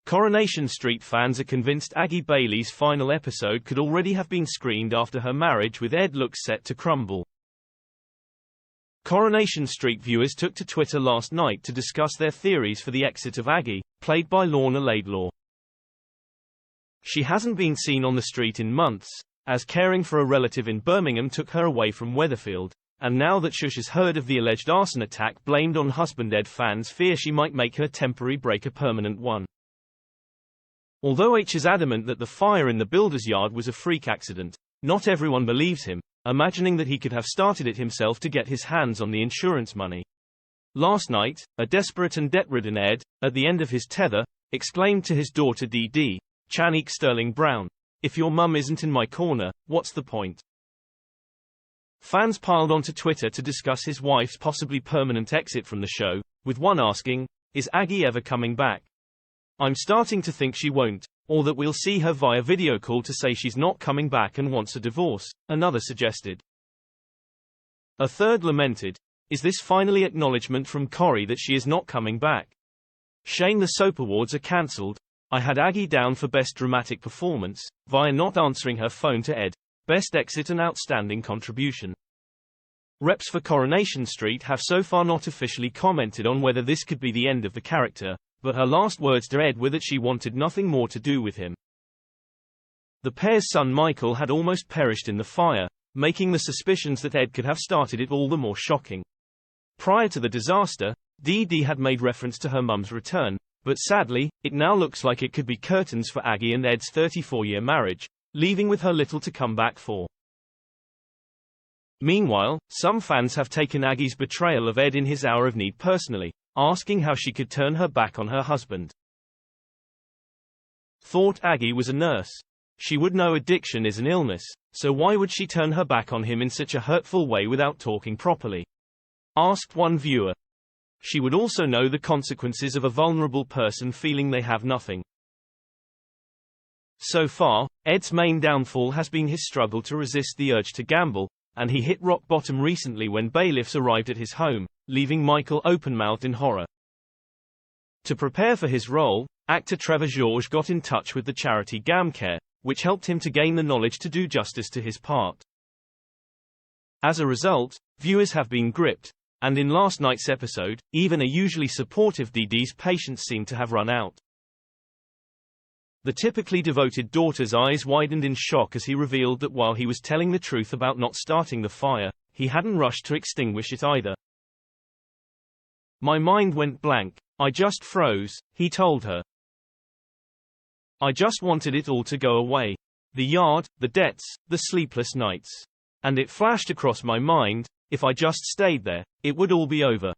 Coronation Street fans are convinced Aggie Bailey's final episode could already have been screened after her marriage with Ed looks set to crumble. Coronation Street viewers took to Twitter last night to discuss their theories for the exit of Aggie, played by Lorna Laidlaw. She hasn't been seen on the street in months, as caring for a relative in Birmingham took her away from Weatherfield, and now that Shush has heard of the alleged arson attack blamed on husband Ed, fans fear she might make her temporary break a permanent one. Although H is adamant that the fire in the builder's yard was a freak accident, not everyone believes him, imagining that he could have started it himself to get his hands on the insurance money. Last night, a desperate and debt-ridden Ed, at the end of his tether, exclaimed to his daughter Dee Chanique Sterling Brown, "If your mum isn't in my corner, what's the point?" Fans piled onto Twitter to discuss his wife's possibly permanent exit from the show, with one asking, "Is Aggie ever coming back? I'm starting to think she won't, or that we'll see her via video call to say she's not coming back and wants a divorce," another suggested. A third lamented, "Is this finally acknowledgement from Corrie that she is not coming back? Shame the soap awards are cancelled. I had Aggie down for best dramatic performance, via not answering her phone to Ed, best exit and outstanding contribution." Reps for Coronation Street have so far not officially commented on whether this could be the end of the character, but her last words to Ed were that she wanted nothing more to do with him. The pair's son Michael had almost perished in the fire, making the suspicions that Ed could have started it all the more shocking. Prior to the disaster, Dee had made reference to her mum's return, but sadly, it now looks like it could be curtains for Aggie and Ed's 34-year marriage, leaving with her little to come back for. Meanwhile, some fans have taken Aggie's betrayal of Ed in his hour of need personally, asking how she could turn her back on her husband. Thought Aggie was a nurse. She would know addiction is an illness, so why would she turn her back on him in such a hurtful way without talking properly? Asked one viewer. She would also know the consequences of a vulnerable person feeling they have nothing. So far, Ed's main downfall has been his struggle to resist the urge to gamble, and he hit rock bottom recently when bailiffs arrived at his home, leaving Michael open-mouthed in horror. To prepare for his role, actor Trevor George got in touch with the charity GamCare, which helped him to gain the knowledge to do justice to his part. As a result, viewers have been gripped, and in last night's episode, even a usually supportive Dee's patience seemed to have run out. The typically devoted daughter's eyes widened in shock as he revealed that while he was telling the truth about not starting the fire, he hadn't rushed to extinguish it either. "My mind went blank. I just froze," he told her. "I just wanted it all to go away. The yard, the debts, the sleepless nights. And it flashed across my mind, if I just stayed there, it would all be over."